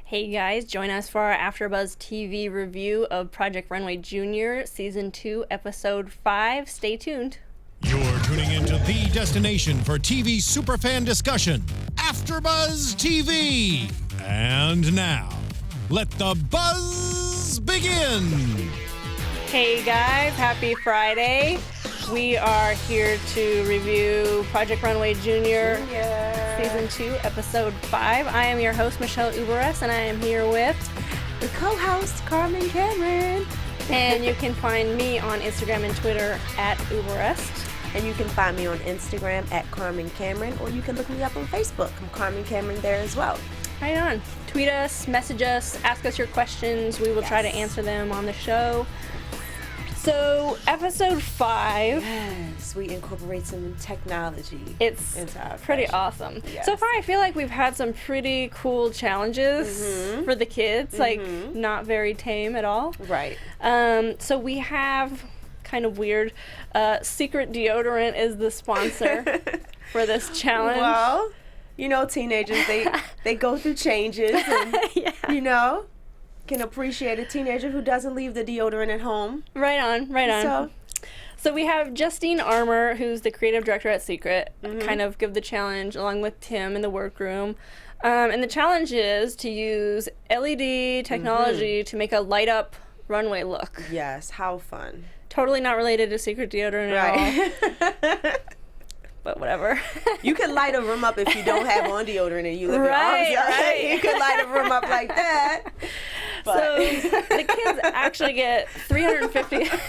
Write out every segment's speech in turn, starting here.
Hey guys, join us for our AfterBuzz TV review of Project Runway Junior, Season 2, Episode 5. Stay tuned. You're tuning into the destination for TV superfan discussion, AfterBuzz TV. And now, let the buzz begin. Hey guys, happy Friday. We are here to review Project Runway Junior, Season 2, Episode 5. I am your host, Michelle Uberreste, and I am here with the co-host, Carmen Cameron. And you can find me on Instagram and Twitter at Uberreste. And you can find me on Instagram at Carmen Cameron, or you can look me up on Facebook. I'm Carmen Cameron there as well. Right on. Tweet us, message us, ask us your questions. We will try to answer them on the show. So, Episode 5. Yes, we incorporate some technology. It's pretty awesome. Yes. So far, I feel like we've had some pretty cool challenges for the kids. Like, not very tame at all. Right. So we have, kind of weird, Secret Deodorant is the sponsor for this challenge. Well, you know, teenagers, they go through changes and, you know, can appreciate a teenager who doesn't leave the deodorant at home. Right on. So we have Justine Armour, who's the creative director at Secret, kind of give the challenge along with Tim in the Workroom. And the challenge is to use LED technology to make a light-up runway look. Yes, how fun. Totally not related to Secret Deodorant at all. But whatever. You can light a room up if you don't have on deodorant and you live in arms. Right. You can light a room up like that. But. So the kids actually get $350.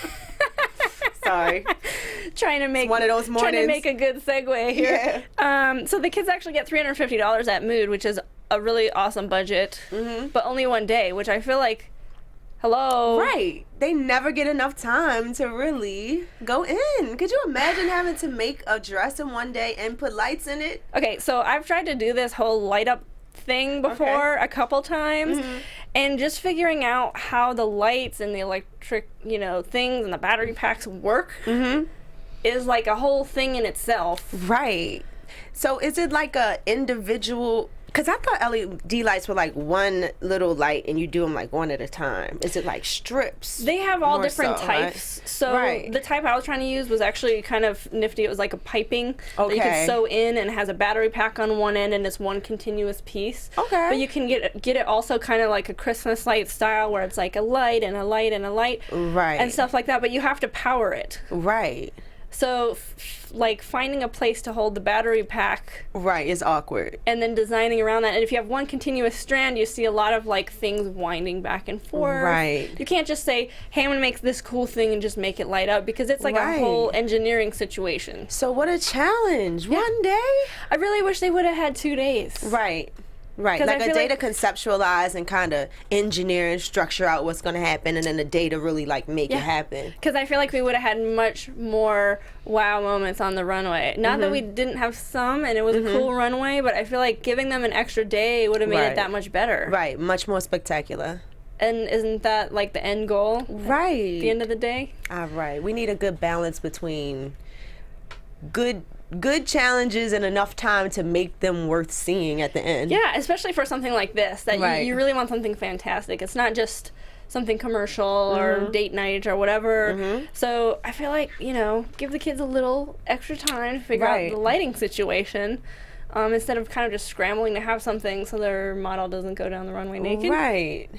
Sorry. Trying to make one of those mornings. Trying to make a good segue here. Yeah. So the kids actually get $350 at Mood, which is a really awesome budget, but only one day, which I feel like, hello. Right. They never get enough time to really go in. Could you imagine having to make a dress in one day and put lights in it? Okay, so I've tried to do this whole light up thing before a couple times, and just figuring out how the lights and the electric, things and the battery packs work is like a whole thing in itself. Right. So is it like a individual? Because I thought LED lights were like one little light and you do them like one at a time. Is it like strips? They have all different types. Right? So the type I was trying to use was actually kind of nifty. It was like a piping that you can sew in and has a battery pack on one end and it's one continuous piece. Okay. But you can get it also kind of like a Christmas light style where it's like a light and a light and a light. Right. And stuff like that. But you have to power it. Right. So, like, finding a place to hold the battery pack... Right, is awkward. And then designing around that. And if you have one continuous strand, you see a lot of, like, things winding back and forth. Right. You can't just say, hey, I'm going to make this cool thing and just make it light up, because it's, like, a whole engineering situation. So what a challenge. Yeah. One day? I really wish they would have had 2 days. Right. Right, like a day to conceptualize and kind of engineer and structure out what's going to happen, and then a day to really like make it happen. Because I feel like we would have had much more wow moments on the runway. Not that we didn't have some, and it was a cool runway, but I feel like giving them an extra day would have made it that much better. Right, much more spectacular. And isn't that like the end goal? Right. At the end of the day? All right. We need a good balance between good challenges and enough time to make them worth seeing at the end. Yeah, especially for something like this, that you really want something fantastic. It's not just something commercial or date night or whatever. So I feel like, give the kids a little extra time to figure out the lighting situation instead of kind of just scrambling to have something so their model doesn't go down the runway naked. Right.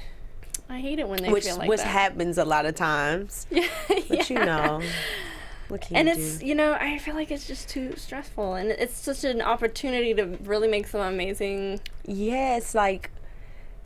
I hate it when they feel like which that. happens a lot of times. But what can and you it's, do? I feel like it's just too stressful. And it's such an opportunity to really make some amazing... Yeah, it's like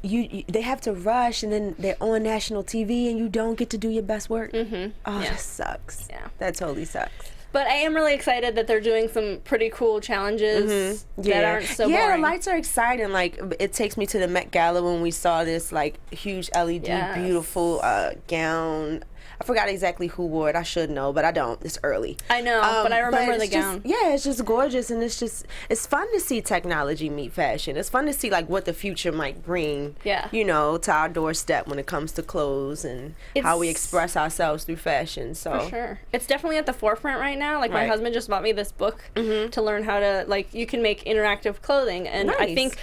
they have to rush and then they're on national TV and you don't get to do your best work. That sucks. Yeah. That totally sucks. But I am really excited that they're doing some pretty cool challenges that aren't so boring. Yeah, the lights are exciting. Like, it takes me to the Met Gala when we saw this, like, huge LED, beautiful gown. I forgot exactly who wore it. I should know, but I don't. It's early. I know, but I remember the gown. It's just gorgeous, and it's fun to see technology meet fashion. It's fun to see like what the future might bring. Yeah. You know, to our doorstep when it comes to clothes and how we express ourselves through fashion. So for sure, it's definitely at the forefront right now. Like my husband just bought me this book to learn how to you can make interactive clothing, and I think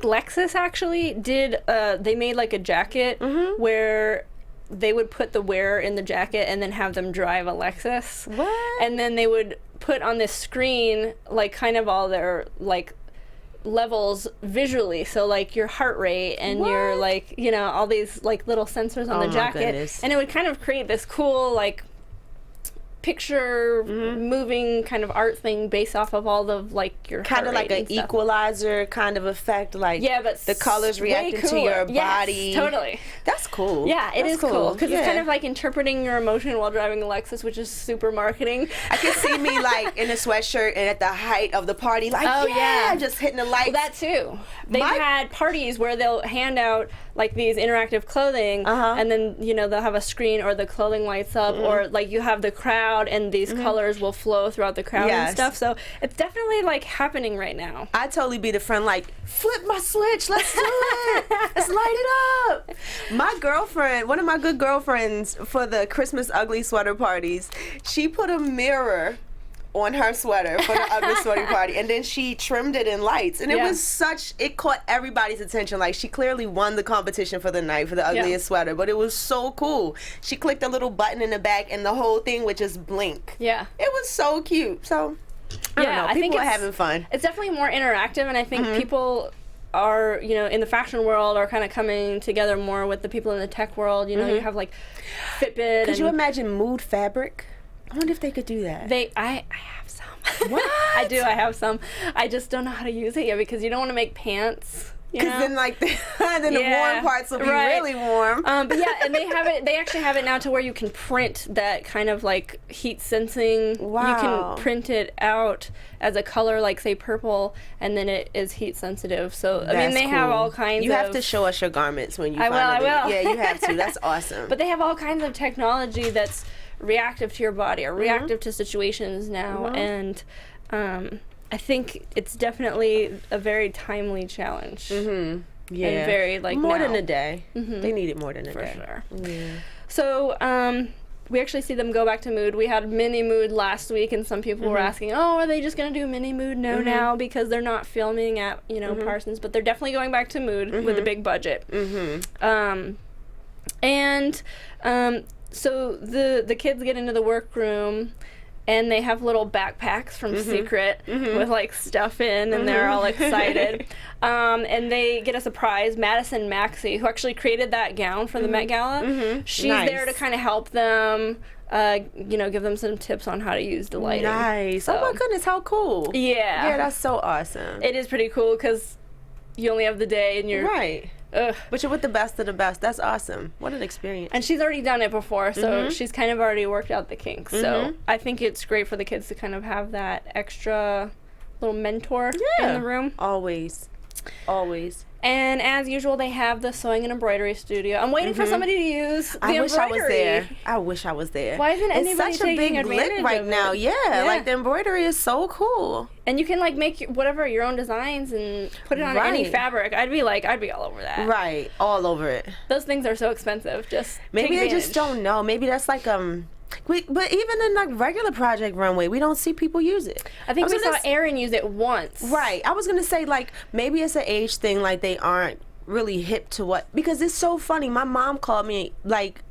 Lexus actually did. They made like a jacket where they would put the wearer in the jacket and then have them drive a Lexus. What? And then they would put on this screen like kind of all their like levels visually, so like your heart rate and your like all these like little sensors on the jacket, and it would kind of create this cool like picture moving kind of art thing based off of all of like your kind of like an equalizer kind of effect, like but the colors reacting to your body. Totally. That's cool. Yeah, it is cool because it's kind of like interpreting your emotion while driving a Lexus, which is super marketing. I can see me like in a sweatshirt and at the height of the party, like just hitting the lights. Well, that too. They've had parties where they'll hand out like these interactive clothing, and then they'll have a screen or the clothing lights up, or like you have the crowd and these colors will flow throughout the crowd and stuff. So it's definitely like happening right now. I'd totally be the friend like, flip my switch, let's do it, let's light it up. My girlfriend, one of my good girlfriends for the Christmas ugly sweater parties, she put a mirror on her sweater for the ugly sweater party, and then she trimmed it in lights, and it caught everybody's attention. Like, she clearly won the competition for the night for the ugliest sweater, but it was so cool. She clicked a little button in the back and the whole thing would just blink. It was so cute. So I don't know, people are having fun. It's definitely more interactive, and I think people are, in the fashion world are kind of coming together more with the people in the tech world. You have like Fitbit. Could you imagine mood fabric? I wonder if they could do that. I have some. What? I do. I have some. I just don't know how to use it yet because you don't want to make pants. Because then, like, the warm parts will be really warm. But yeah, and they have it. They actually have it now to where you can print that kind of like heat sensing. Wow. You can print it out as a color, like say purple, and then it is heat sensitive. So I mean, they have all kinds. You have to show us your garments when you. I will. Yeah, you have to. That's awesome. But they have all kinds of technology that's reactive to your body or reactive to situations now, and I think it's definitely a very timely challenge. Yeah, and very like more now. than a day. They need it more than a day. For sure. Yeah. So we actually see them go back to Mood. We had Mini Mood last week, and some people were asking, "Oh, are they just going to do Mini Mood now because they're not filming at Parsons?" But they're definitely going back to Mood with a big budget. So the kids get into the workroom, and they have little backpacks from Secret with like stuff in, and they're all excited. And they get a surprise. Madison Maxey, who actually created that gown for the Met Gala, she's there to kind of help them, give them some tips on how to use the lighting. Nice. So, oh my goodness, how cool. Yeah, that's so awesome. It is pretty cool because you only have the day, and you're right. But you're with the best of the best. That's awesome. What an experience. And she's already done it before, so she's kind of already worked out the kinks. So I think it's great for the kids to kind of have that extra little mentor in the room. Always. And as usual, they have the sewing and embroidery studio. I'm waiting for somebody to use the embroidery. I wish I was there. Why isn't anybody it's such a big lick right now? Yeah, like the embroidery is so cool. And you can like make your own designs and put it on any fabric. I'd be all over that. Right, all over it. Those things are so expensive. Just maybe they just don't know. Maybe that's like but even in like regular Project Runway, we don't see people use it. I think we saw Erin use it once. Right. I was gonna say like maybe it's an age thing. Like they aren't really hip to what, because it's so funny. My mom called me like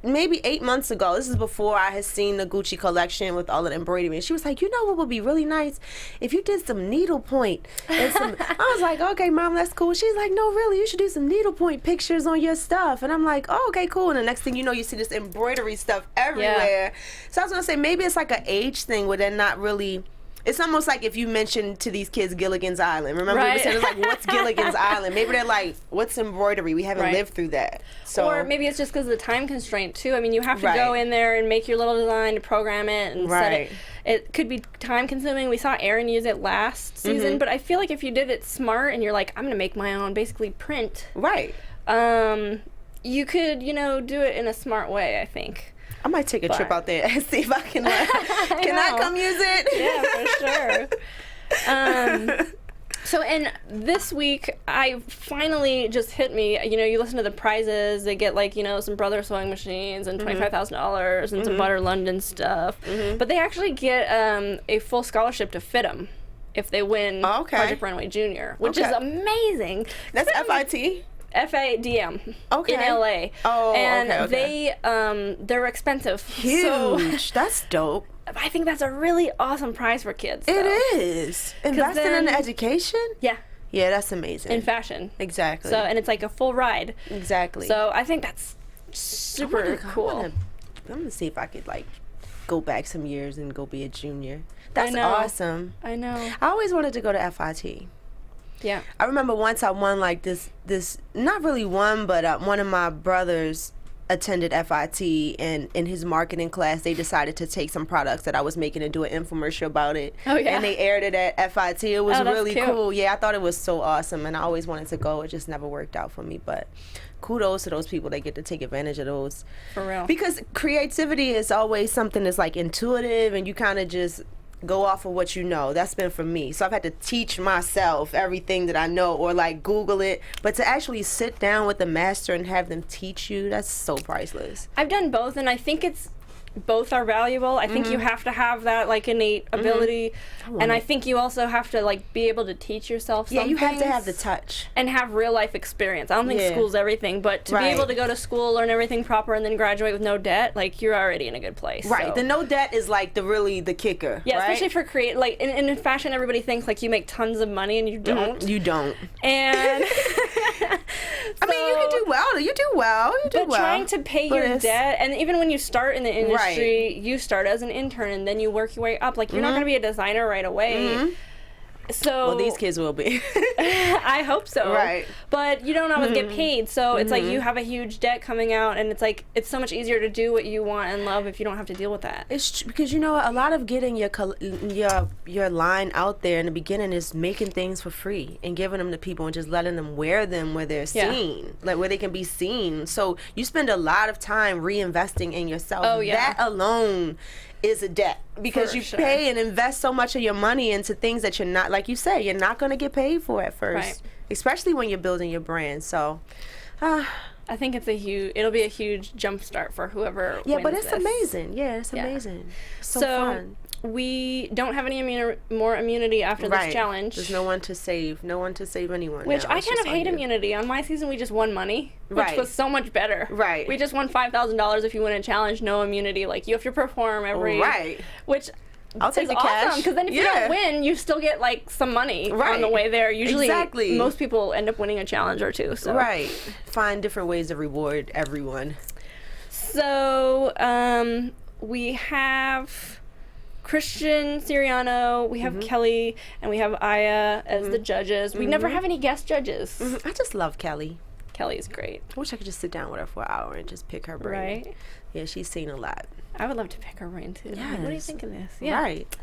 maybe 8 months ago. This is before I had seen the Gucci collection with all of the embroidery. And she was like, you know what would be really nice? If you did some needlepoint. And I was like, okay, Mom, that's cool. She's like, no, really, you should do some needlepoint pictures on your stuff. And I'm like, oh, okay, cool. And the next thing you know, you see this embroidery stuff everywhere. So I was going to say, maybe it's like an age thing where they're not really... It's almost like if you mentioned to these kids Gilligan's Island. Remember we were saying, it's like, what's Gilligan's Island? Maybe they're like, what's embroidery? We haven't lived through that. So, or maybe it's just because of the time constraint, too. I mean, you have to go in there and make your little design, to program it, and set it. It could be time consuming. We saw Erin use it last season, but I feel like if you did it smart and you're like, I'm going to make my own, basically print. Right. You could, do it in a smart way, I think. I might take a trip out there and see if I can learn. Can I come use it? Yeah, for sure. So, and this week, I finally just hit me, you know, you listen to the prizes, they get like, you know, some Brother sewing machines and $25,000 and some Butter London stuff. But they actually get a full scholarship to fit them if they win Project Runway Junior, which is amazing. That's FIT? FADM in LA. Oh, and they're expensive. Huge. So, that's dope. I think that's a really awesome prize for kids. It is. Investing in education? Yeah. Yeah, that's amazing. In fashion. Exactly. So, and it's like a full ride. Exactly. So I think that's super cool. I'm gonna see if I could like go back some years and go be a junior. That's awesome. I know. I always wanted to go to FIT. Yeah. I remember once I won like this not really one, but one of my brothers attended FIT, and in his marketing class they decided to take some products that I was making and do an infomercial about it. Oh yeah. And they aired it at FIT. It was really cute. cool. Yeah, I thought it was so awesome, and I always wanted to go. It just never worked out for me, but kudos to those people that get to take advantage of those. For real. Because creativity is always something that's like intuitive, and you kind of just go off of what you know. That's been for me. So I've had to teach myself everything that I know, or like Google it. But to actually sit down with the master and have them teach you, that's so priceless. I've done both, and I think both are valuable. I think you have to have that like innate ability, and I think you also have to like be able to teach yourself some you have to things have the touch and have real life experience. I don't think school's everything, but to be able to go to school, learn everything proper, and then graduate with no debt, like you're already in a good place. Right. So. The no debt is like the kicker. Yeah, right? especially for like in fashion, everybody thinks like you make tons of money, and you don't. You don't. And I mean, you can do well. You do well. But trying to pay your debt, and even when you start in the industry, you start as an intern and then you work your way up. Like, you're not going to be a designer right away. So well, these kids will be. I hope so. Right. But you don't always get paid, so it's like you have a huge debt coming out, and it's like it's so much easier to do what you want and love if you don't have to deal with that. It's because you know what? A lot of getting your line out there in the beginning is making things for free and giving them to people and just letting them wear them where they're seen, like where they can be seen. So you spend a lot of time reinvesting in yourself. Oh yeah. That alone is a debt, because you pay and invest so much of your money into things that you're not, like you say, you're not going to get paid for at first, especially when you're building your brand. So I think it'll be a huge jump start for whoever wins but it's this. amazing. Yeah, it's amazing. So fun. We don't have any more immunity after this challenge. There's no one to save anyone. Which now. I It's kind of just on hate you. immunity. On my season, we just won money, which was so much better. Right. We just won $5,000 if you win a challenge, no immunity. Like, you have to perform every... Right. Which... I'll take the awesome, cash. because then if you don't win, you still get like some money on the way there. Usually, most people end up winning a challenge or two. So. Right. Find different ways to reward everyone. So we have Christian Siriano, we have Kelly, and we have Aya as the judges. We never have any guest judges. I just love Kelly. Kelly's great. I wish I could just sit down with her for an hour and just pick her brain. Right? Yeah, she's seen a lot. I would love to pick her brain too. Yes. Like, what do you think of this? Yeah. Right.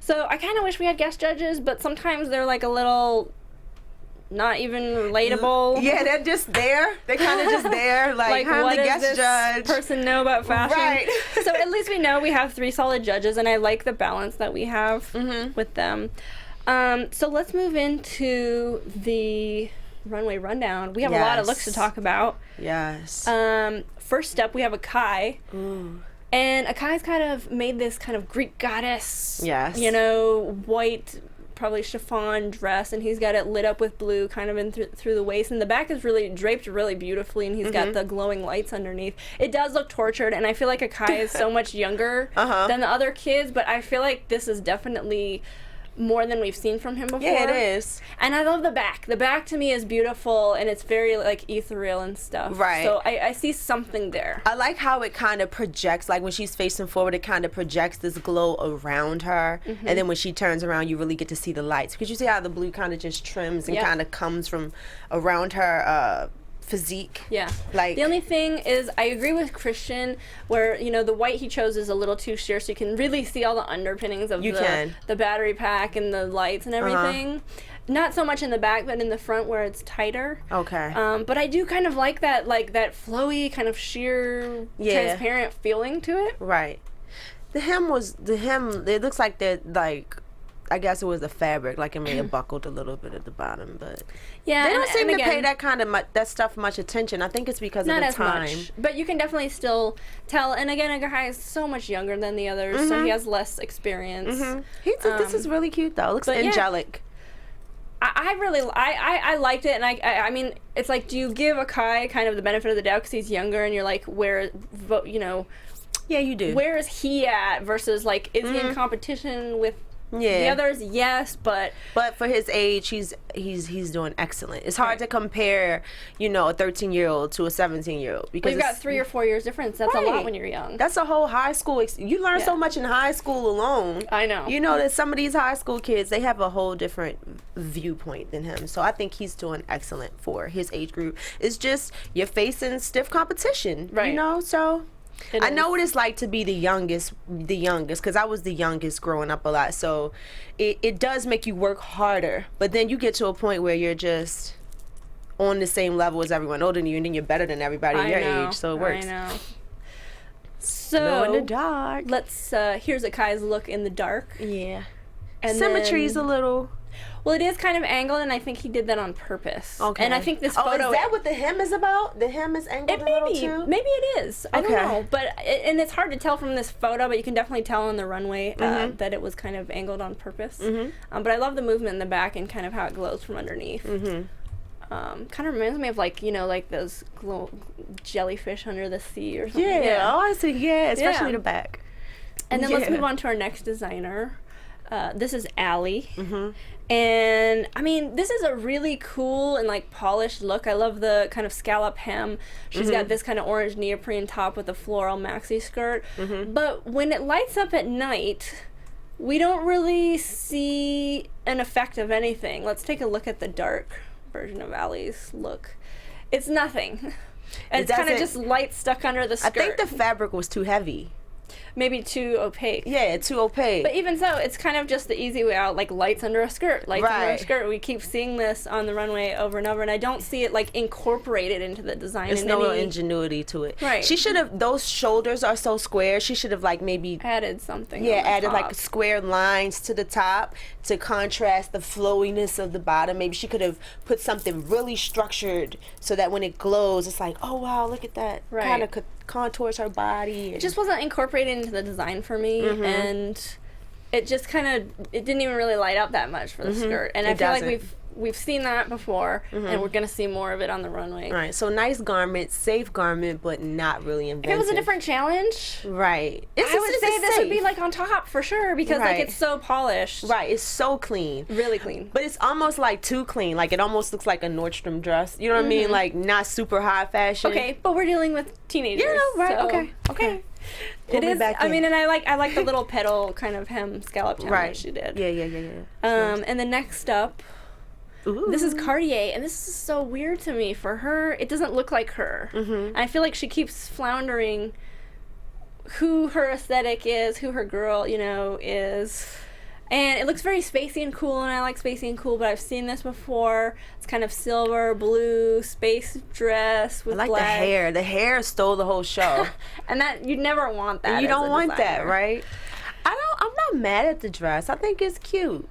So I kind of wish we had guest judges, but sometimes they're like a little not even relatable. Yeah, they're just there. They're kind of just there. Like I'm what the does guest this judge. person know about fashion? Right. So at least we know we have 3 solid judges, and I like the balance that we have with them. So let's move into the runway rundown. We have a lot of looks to talk about. Yes. First up, we have Akai. And Akai's kind of made this kind of Greek goddess, you know, white, probably chiffon dress, and he's got it lit up with blue kind of in through the waist, and the back is really draped really beautifully, and he's got the glowing lights underneath. It does look tortured, and I feel like Akai is so much younger than the other kids, but I feel like this is definitely more than we've seen from him before. Yeah, it is. And I love the back. The back to me is beautiful, and it's very like ethereal and stuff. Right. So I see something there. I like how it kind of projects, like when she's facing forward, it kind of projects this glow around her. And then when she turns around, you really get to see the lights. Because you see how the blue kind of just trims and kind of comes from around her physique. Yeah. Like, the only thing is, I agree with Christian, where, you know, the white he chose is a little too sheer, so you can really see all the underpinnings of the battery pack and the lights and everything. not so much in the back, but in the front where it's tighter. Okay. But I do kind of like that flowy, kind of sheer, transparent feeling to it. Right. The hem, it looks like they're like, I guess it was the fabric, like it may have buckled a little bit at the bottom, but yeah, they don't seem to pay that kind of that stuff much attention. I think it's because of the time. Not as much, but you can definitely still tell. And again, a guy is so much younger than the others, so he has less experience. This is really cute though. It looks angelic. I liked it, and I mean, it's like, do you give Akai kind of the benefit of the doubt because he's younger, and you're like, where, you know? Yeah, you do. Where is he at versus like, is he in competition with the others? Yes, but for his age, he's doing excellent. It's hard to compare, you know, a 13-year-old to a 17-year-old because you've got 3 or 4 years difference. That's a lot when you're young. That's a whole high school. You learn so much in high school alone. I know. You know that some of these high school kids, they have a whole different viewpoint than him. So I think he's doing excellent for his age group. It's just you're facing stiff competition, right? You know, so. I know what it's like to be the youngest, because I was the youngest growing up a lot. So it does make you work harder. But then you get to a point where you're just on the same level as everyone older than you, and then you're better than everybody your age. So it works. I know. So Glow in the dark. Let's here's Akai's look in the dark. Yeah. And symmetry's a little. Well, it is kind of angled, and I think he did that on purpose. Okay. And I think this photo... is that what the hem is about? The hem is angled a little too? Maybe it is. I don't know. But and it's hard to tell from this photo, but you can definitely tell on the runway that it was kind of angled on purpose. But I love the movement in the back and kind of how it glows from underneath. Kind of reminds me of, like, you know, like those jellyfish under the sea or something. Yeah. Oh, I see. Yeah, especially the back. And then let's move on to our next designer. This is Allie. And I mean, this is a really cool and like polished look. I love the kind of scallop hem. She's got this kind of orange neoprene top with a floral maxi skirt. But when it lights up at night, we don't really see an effect of anything. Let's take a look at the dark version of Allie's look. It's nothing. It's kind of just light stuck under the skirt. I think the fabric was too heavy. Maybe too opaque. Yeah, too opaque. But even so, it's kind of just the easy way out, like lights under a skirt, lights under a skirt. We keep seeing this on the runway over and over, and I don't see it like incorporated into the design. There's no real ingenuity to it. Right. She should have, those shoulders are so square, she should have like maybe added something. Yeah, added like square lines to the top to contrast the flowiness of the bottom. Maybe she could have put something really structured so that when it glows, it's like, oh wow, look at that. Right. Kind of contours her body. It just wasn't incorporated into the design for me, and it just kind of, it didn't even really light up that much for the skirt. And I feel like we've seen that before, and we're gonna see more of it on the runway. Right. So nice garment, safe garment, but not really inventive. If it was a different challenge, right? I would say this would be like on top for sure because like it's so polished. Right. It's so clean. Really clean. But it's almost like too clean. Like it almost looks like a Nordstrom dress. You know what I mean? Like not super high fashion. Okay, but we're dealing with teenagers. You know, right? So, okay. It is. I mean, and I like the little petal kind of hem scallop challenge she did. Yeah. And then next up. Ooh. This is Cartier, and this is so weird to me. For her, it doesn't look like her. And I feel like she keeps floundering who her aesthetic is, who her girl, you know, is. And it looks very spacey and cool, and I like spacey and cool, but I've seen this before. It's kind of silver, blue, space dress with black. I like the hair. The hair stole the whole show. And that, you never want that. And you don't want that, right? I'm not mad at the dress. I think it's cute.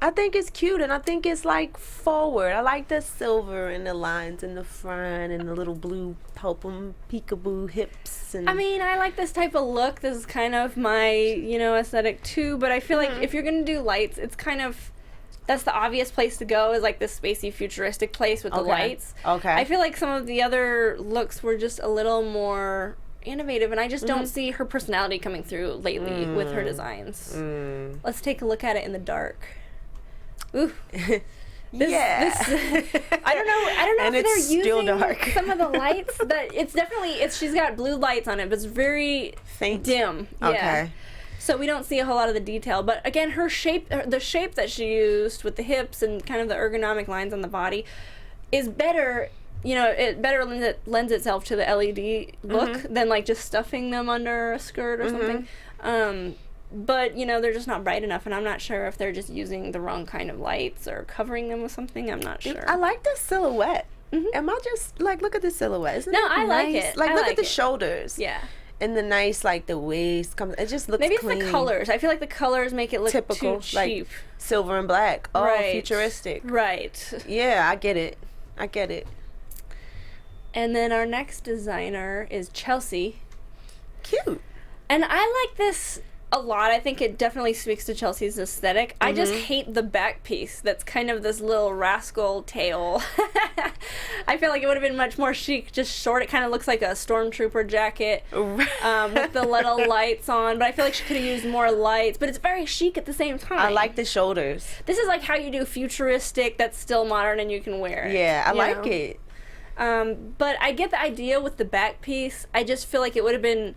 And I think it's like forward. I like the silver and the lines in the front and the little blue peekaboo hips. And I mean, I like this type of look. This is kind of my, you know, aesthetic too. But I feel like if you're gonna do lights, it's kind of, that's the obvious place to go, is like this spacey futuristic place with the lights. Okay. I feel like some of the other looks were just a little more innovative, and I just don't see her personality coming through lately with her designs. Let's take a look at it in the dark. Ooh. I don't know and if they're using dark. some of the lights. That she's got blue lights on it, but it's very faint, dim. Okay. So we don't see a whole lot of the detail. But again, her shape, the shape that she used with the hips and kind of the ergonomic lines on the body, is better. You know, it better lends itself to the LED look than like just stuffing them under a skirt or something. but you know, they're just not bright enough, and I'm not sure if they're just using the wrong kind of lights or covering them with something. I'm not sure. I like the silhouette. Am I just like, look at the silhouette? Isn't No, it I like nice? it. Like, I look like at the it. shoulders. Yeah. And the nice, like, the waist comes. It just looks Maybe clean. it's the colors. I feel like the colors make it look Typical, too cheap. like silver and black. Oh, Right. futuristic. Right. Yeah, I get it. I get it. And then our next designer is Chelsea. Cute. And I like this a lot. I think it definitely speaks to Chelsea's aesthetic. I just hate the back piece that's kind of this little rascal tail. I feel like it would have been much more chic, just short. It kind of looks like a stormtrooper jacket with the little lights on. But I feel like she could have used more lights. But it's very chic at the same time. I like the shoulders. This is like how you do futuristic that's still modern and you can wear it. Yeah, I you like know? it. But I get the idea with the back piece. I just feel like it would have been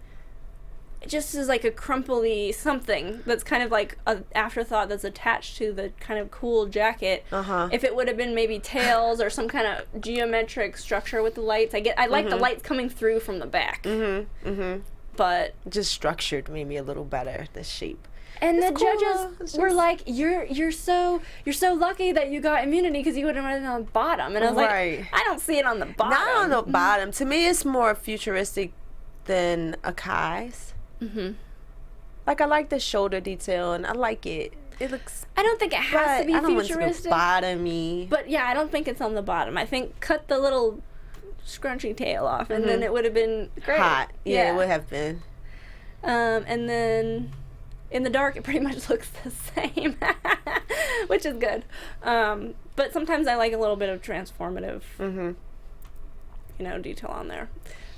just as like a crumply something that's kind of like an afterthought that's attached to the kind of cool jacket. If it would have been maybe tails or some kind of geometric structure with the lights. I like the lights coming through from the back. But just structured maybe a little better, the shape. and It's the cool, judges though. were like, you're so lucky that you got immunity because you would have been on the bottom. And I was Right. like, I don't see it on the bottom. Not on the bottom. To me, it's more futuristic than Akai's. Like, I like the shoulder detail, and I like it. It looks. I don't think it has to be I don't want it to futuristic. go bottomy. But yeah, I don't think it's on the bottom. I think cut the little scrunchy tail off, and then it would have been great. Hot. Yeah, it would have been. And then in the dark, it pretty much looks the same, which is good. But sometimes I like a little bit of transformative, detail on there.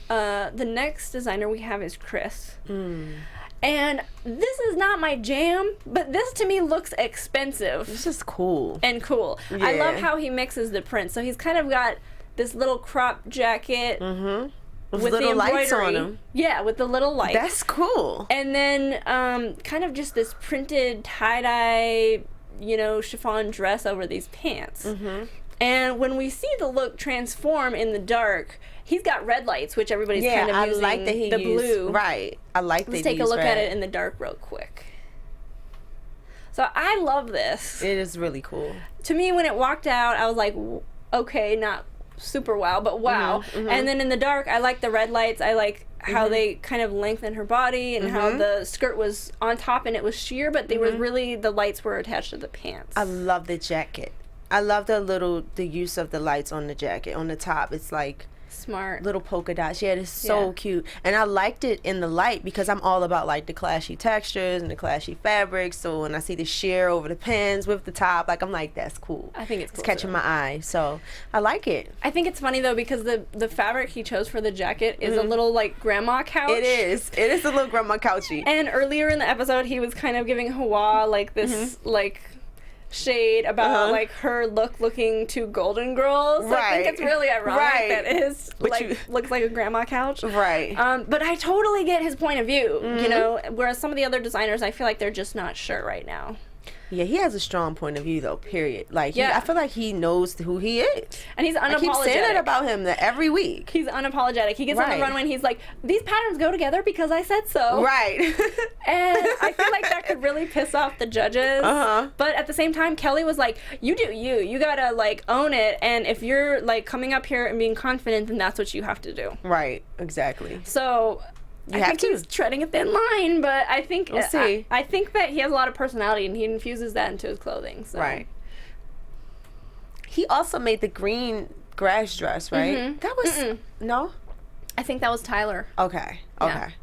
The next designer we have is Chris. And this is not my jam, but this to me looks expensive. This is cool. And cool. I love Yeah. how he mixes the prints. So he's kind of got this little crop jacket With with little the lights embroidery. on them. Yeah, with the little lights. That's cool. And then kind of just this printed tie-dye, chiffon dress over these pants. And when we see the look transform in the dark, he's got red lights, which everybody's kind of I using like that he the used, blue. Right. I like that Let's he take a used look red. at it in the dark real quick. So I love this. It is really cool. To me, when it walked out, I was like, okay, not super wow, but wow. And then in the dark, I like the red lights. I like how they kind of lengthened her body and how the skirt was on top and it was sheer, but they were really, the lights were attached to the pants. I love the jacket. I love the use of the lights on the jacket. On the top, it's like Smart. little polka dots. Yeah, it's so Yeah. cute. And I liked it in the light because I'm all about like the clashy textures and the clashy fabrics. So when I see the sheer over the pants with the top, like I'm like, that's cool. I think it's It's cool, catching too. my eye. So I like it. I think it's funny though because the fabric he chose for the jacket is a little like grandma couch. It is. It is a little grandma couchy. And earlier in the episode, he was kind of giving Hawa like this like shade about like her looking too Golden Girls. So I think Right. it's really ironic Right. that his But like you- looks like a grandma couch. Right. But I totally get his point of view. Whereas some of the other designers, I feel like they're just not sure right now. Yeah, he has a strong point of view though, period. Like, Yeah. I feel like he knows who he is. And he's I keep saying unapologetic. it about him every week. He's unapologetic. He gets on the Right. runway and he's like, these patterns go together because I said so. Right. And I feel like that could really piss off the judges. But at the same time, Kelly was like, you do you. You gotta like own it. And if you're like coming up here and being confident, then that's what you have to do. Right, exactly. So I have think to. he's treading a thin line, but I think We'll see. I think that he has a lot of personality and he infuses that into his clothing. So. Right. He also made the green grass dress, right? That was no? I think that was Tyler. Okay. Yeah. Okay.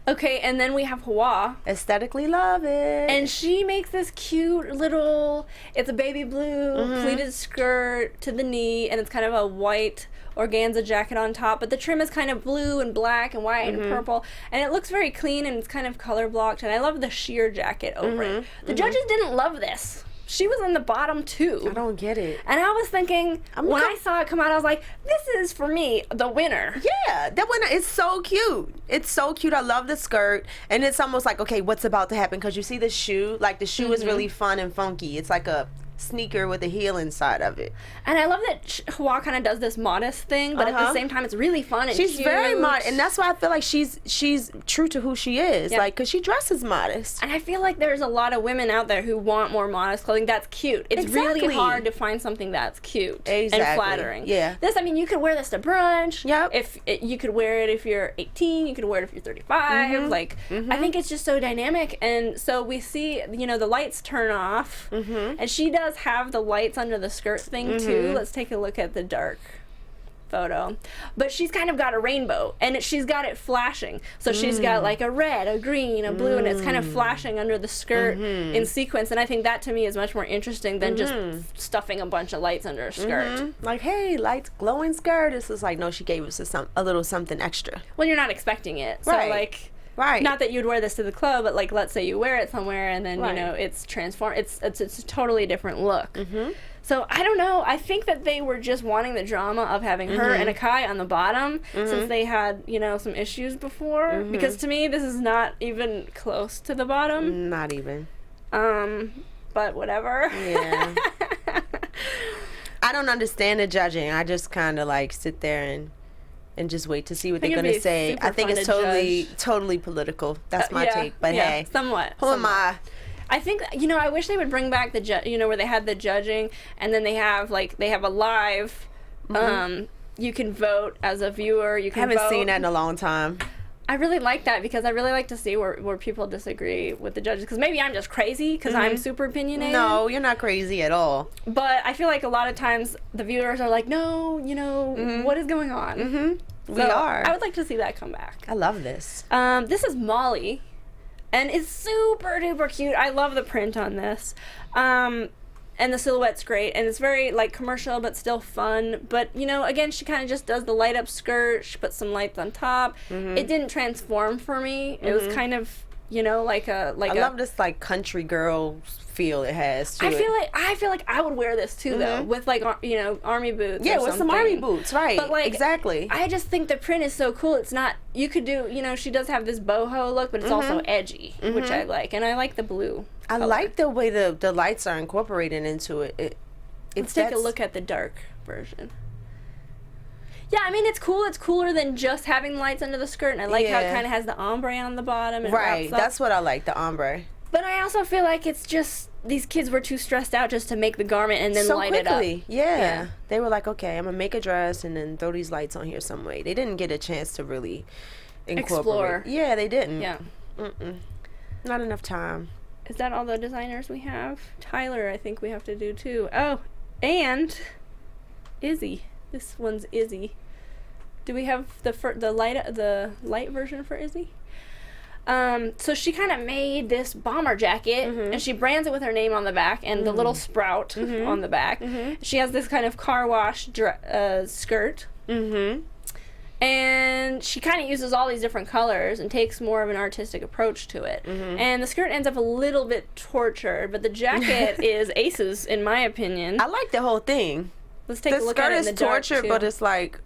Okay, and then we have Hawa. Aesthetically love it. And she makes this cute little, it's a baby blue pleated skirt to the knee, and it's kind of a white organza jacket on top, but the trim is kind of blue and black and white and purple, and it looks very clean and it's kind of color blocked, and I love the sheer jacket over it. The judges didn't love this. She was in the bottom too. I don't get it. And I was thinking, when I saw it come out, I was like, this is, for me, the winner. Yeah, that one is so cute. It's so cute. I love the skirt, and it's almost like, okay, what's about to happen? Because you see the shoe, like the shoe is really fun and funky. It's like a sneaker with a heel inside of it. And I love that Hwa kind of does this modest thing, but at the same time, it's really fun and she's cute. very modest, and that's why I feel like she's true to who she is, like, because she dresses modest. And I feel like there's a lot of women out there who want more modest clothing that's cute. It's really hard to find something that's cute and flattering. Yeah. This, I mean, you could wear this to brunch. Yep. You could wear it if you're 18. You could wear it if you're 35. Like, I think it's just so dynamic. And so we see, you know, the lights turn off, and she does have the lights under the skirt thing too. Let's take a look at the dark photo. But she's kind of got a rainbow, and she's got it flashing. So she's got like a red, a green, a blue, and it's kind of flashing under the skirt in sequence. And I think that to me is much more interesting than just stuffing a bunch of lights under a skirt. Like, hey, lights, glowing skirt. This is like, no, she gave us a little something extra. Well, you're not expecting it. So like, not that you'd wear this to the club, but like, let's say you wear it somewhere and then, you know, it's transformed. It's a totally different look. So I don't know. I think that they were just wanting the drama of having her and Akai on the bottom since they had, you know, some issues before. Because to me, this is not even close to the bottom. Not even. But whatever. Yeah. I don't understand the judging. I just kind of like sit there and just wait to see what they're going to say. I think it's totally political. That's my take. But hey, somewhat. Who am I? I think, you know, I wish they would bring back the you know, where they had the judging, and then they have a live, you can vote as a viewer. You can I haven't seen that in a long time. I really like that because I really like to see where people disagree with the judges, because maybe I'm just crazy because I'm super opinionated. No, you're not crazy at all. But I feel like a lot of times the viewers are like, no, you know, what is going on? We are. I would like to see that come back. I love this. This is Molly. And it's super duper cute. I love the print on this. And the silhouette's great. And it's very, like, commercial, but still fun. But, you know, again, she kind of just does the light up skirt. She puts some lights on top. It didn't transform for me. It was kind of, you know, like I love this, like, country girl feel it has to I feel like I would wear this too, though, with, like, you know, army boots. Yeah, or with some army boots, right. But, like, exactly. I just think the print is so cool. It's not, you could do, you know, she does have this boho look, but it's also edgy, which I like. And I like the blue I color. like the way the lights are incorporated into it. Let's take a look at the dark version. Yeah, I mean, it's cool. It's cooler than just having lights under the skirt, and I like how it kind of has the ombre on the bottom. And right, wraps up. That's what I like, the ombre. But I also feel like it's just, these kids were too stressed out just to make the garment and then light it up. Yeah. They were like, okay, I'm going to make a dress and then throw these lights on here some way. They didn't get a chance to really incorporate. Explore. Yeah, they didn't. Yeah. Not enough time. Is that all the designers we have? Tyler, I think we have to do too. Oh, and Izzy. This one's Izzy. Do we have the light version for Izzy? So she kind of made this bomber jacket, and she brands it with her name on the back and the little sprout on the back. She has this kind of car wash skirt. And she kind of uses all these different colors and takes more of an artistic approach to it. And the skirt ends up a little bit tortured, but the jacket is aces, in my opinion. I like the whole thing. Let's take a look at it in the dark, tortured, too. but it's like,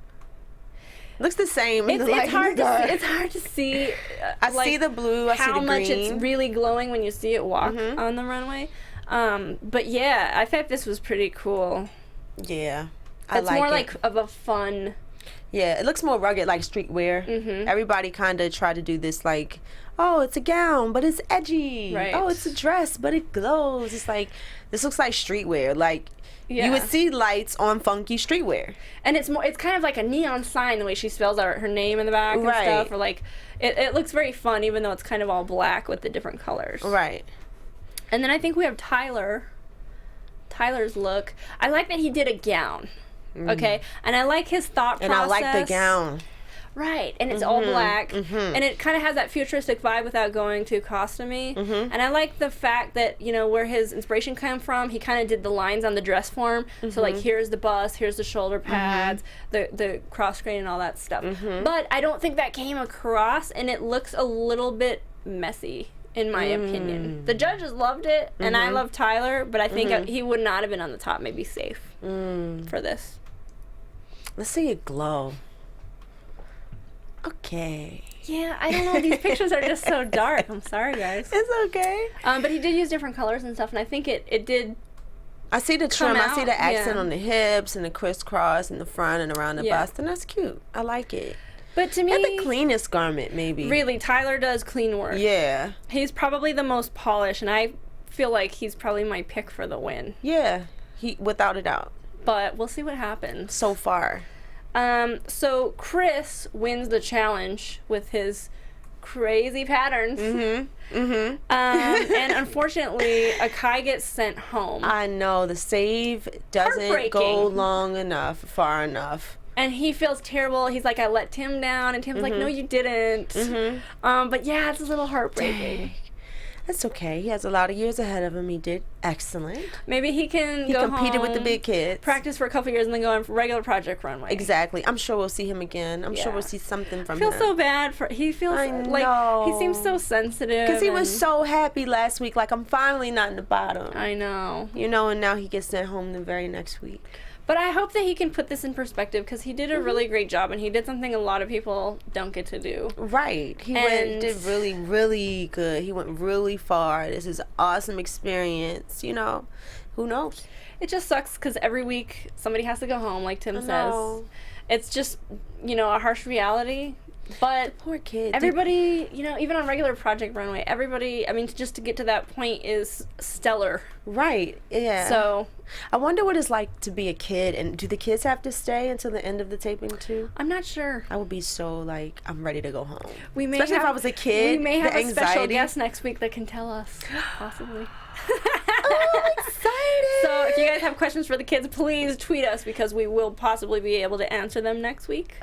looks the same. It's hard to see. I see the blue. I see the green. How much it's really glowing when you see it walk on the runway. But yeah, I thought this was pretty cool. Yeah, it's more like of a fun. Yeah, it looks more rugged, like streetwear. Everybody kind of tried to do this, like, oh, it's a gown, but it's edgy. Right. Oh, it's a dress, but it glows. It's like, this looks like streetwear. Like, you would see lights on funky streetwear. And it's kind of like a neon sign, the way she spells out her name in the back and stuff. Or like, it looks very fun, even though it's kind of all black with the different colors. Right. And then I think we have Tyler's look. I like that he did a gown. Okay, and I like his thought process. And I like the gown. Right, and it's all black, and it kind of has that futuristic vibe without going too costumey. And I like the fact that, you know, where his inspiration came from, he kind of did the lines on the dress form. So like, here's the bust, here's the shoulder pads, the cross grain and all that stuff. But I don't think that came across, and it looks a little bit messy, in my opinion. The judges loved it, and I love Tyler, but I think he would not have been on the top, maybe safe for this. Let's see it glow. Okay. Yeah, I don't know. These pictures are just so dark. I'm sorry, guys. It's okay. But he did use different colors and stuff, and I think it did I see the trim. I see the accent Yeah. on the hips and the crisscross in the front and around the Yeah. bust, and that's cute. I like it. But to me, Not the cleanest garment, maybe. really, Tyler does clean work. Yeah. He's probably the most polished, and I feel like he's probably my pick for the win. Yeah. He, without a doubt. But we'll see what happens. So far. So Chris wins the challenge with his crazy patterns. And unfortunately, Akai gets sent home. I know the save doesn't go Heartbreaking. far enough. And he feels terrible. He's like, I let Tim down. And Tim's like, no, you didn't. But yeah, it's a little heartbreaking. That's okay. He has a lot of years ahead of him. He did excellent. Maybe he can He go competed home, with the big kids. practice for a couple years, and then go on regular Project Runway. Exactly. I'm sure we'll see him again. I'm sure Yeah. we'll see something from I feel him. so bad for. He feels I like he seems so sensitive. Because he was and- so happy last week. Like, I'm finally not in the bottom. I know. You know, and now he gets sent home the very next week. But I hope that he can put this in perspective because he did a really great job and he did something a lot of people don't get to do. Right. He And- did really, really good. He went really far. This is an awesome experience. You know, who knows? It just sucks because every week somebody has to go home, like Tim I says. know. It's just, a harsh reality. But Poor kid. everybody, even on regular Project Runway, everybody, just to get to that point is stellar. Right. Yeah. So I wonder what it's like to be a kid. And do the kids have to stay until the end of the taping too? I'm not sure. I would be so like, I'm ready to go home. We may Especially have, if I was a kid. We may have the a special anxiety. guest next week that can tell us, possibly. Oh, I'm excited. So if you guys have questions for the kids, please tweet us because we will possibly be able to answer them next week.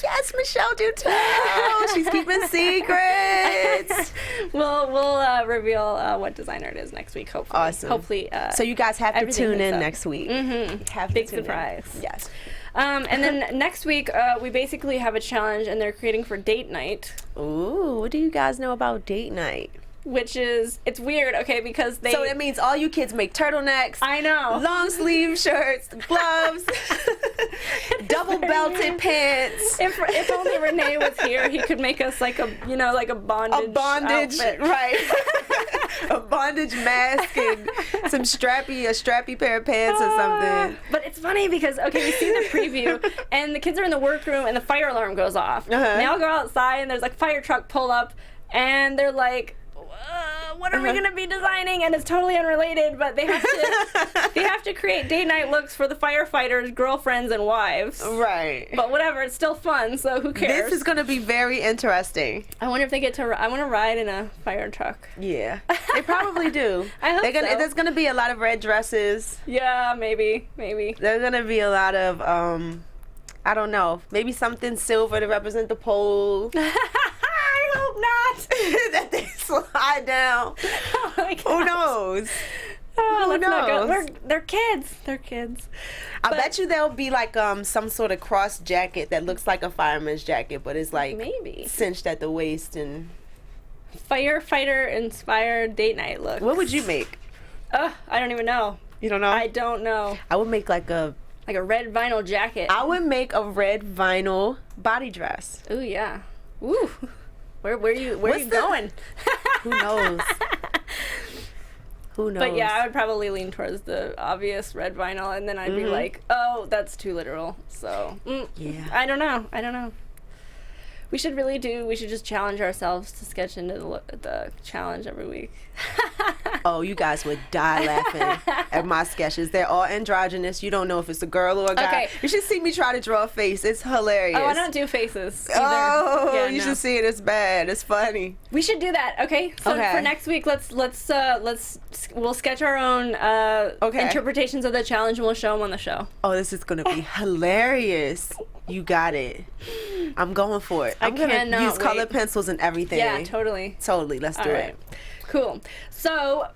Yes, Michelle, do tell. She's keeping secrets. We'll reveal what designer it is next week. Hopefully, Awesome. Hopefully, So you guys have to everything tune hooks in up. next week. Have to Big tune in. surprise. Yes. And then next week we basically have a challenge, and they're creating for date night, Ooh, what do you guys know about date night? which is it's weird. Okay, because they. So that means all you kids make turtlenecks, I know. long sleeve shirts, gloves, double belted pants. If only Renee was here, he could make us like a bondage outfit. Right? A bondage mask and a strappy pair of pants or something. But it's funny because we see the preview and the kids are in the workroom and the fire alarm goes off. Uh-huh. They all go outside and there's like fire truck pull up and they're like, what are we gonna be designing? And it's totally unrelated, but they have to create date night looks for the firefighters' girlfriends and wives. Right. But whatever, it's still fun, so who cares? This is going to be very interesting. I wonder if they get to. I want to ride in a fire truck. Yeah. They probably do. I hope so. There's going to be a lot of red dresses. Yeah, maybe. There's going to be a lot of, I don't know, maybe something silver to represent the pole. I hope not. That they slide down. Oh my Who gosh. knows? Oh, Who let's not go. knows? They're kids. They're kids. I bet you there'll be like some sort of cross jacket that looks like a fireman's jacket, but it's like Maybe. cinched at the waist. And Firefighter inspired date night look. what would you make? I don't even know. You don't know? I don't know. I would make like a red vinyl jacket. I would make a red vinyl body dress. Ooh, yeah. Ooh. Where are you What's the- going? Who knows? Who knows? But yeah, I would probably lean towards the obvious red vinyl, and then I'd be like, oh, that's too literal. So, Yeah. I don't know. We should just challenge ourselves to sketch into the challenge every week. Oh, you guys would die laughing at my sketches. They're all androgynous. You don't know if it's a girl or a guy. Okay. You should see me try to draw a face. It's hilarious. Oh, I don't do faces either. Oh, Yeah, you no. should see it. It's bad. It's funny. We should do that. Okay. So Okay. for next week, we'll sketch our own Okay. interpretations of the challenge, and we'll show them on the show. Oh, this is gonna be hilarious. You got it. I'm going for it. I'm gonna cannot use colored wait. pencils and everything. Yeah, totally. Totally. Let's do All it. right. Cool. So,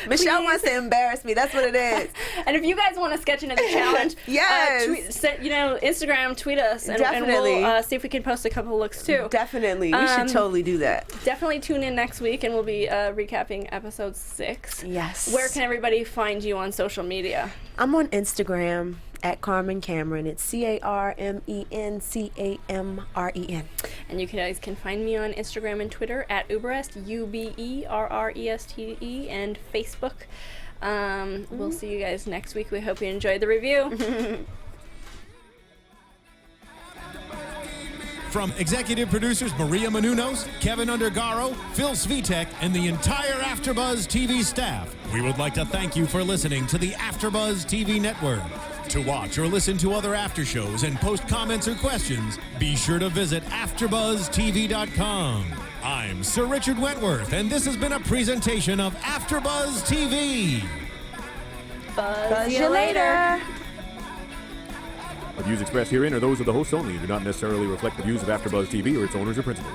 Michelle wants to embarrass me. That's what it is. and if you guys want to sketch into the challenge, Yes. Instagram, tweet us, and Definitely. we'll see if we can post a couple looks too. Definitely. We should totally do that. Definitely tune in next week, and we'll be recapping episode 6. Yes. Where can everybody find you on social media? I'm on Instagram at Carmen Cameron. It's CarmenCamren. And you guys can find me on Instagram and Twitter at Uberreste, Uberreste, and Facebook. We'll see you guys next week. We hope you enjoyed the review. From executive producers Maria Menounos, Kevin Undergaro, Phil Svitek, and the entire AfterBuzz TV staff, we would like to thank you for listening to the AfterBuzz TV network. To watch or listen to other after shows and post comments or questions, be sure to visit AfterBuzzTV.com. I'm Sir Richard Wentworth, and this has been a presentation of AfterBuzz TV. Buzz you later. The views expressed herein are those of the hosts only and do not necessarily reflect the views of AfterBuzz TV or its owners or principals.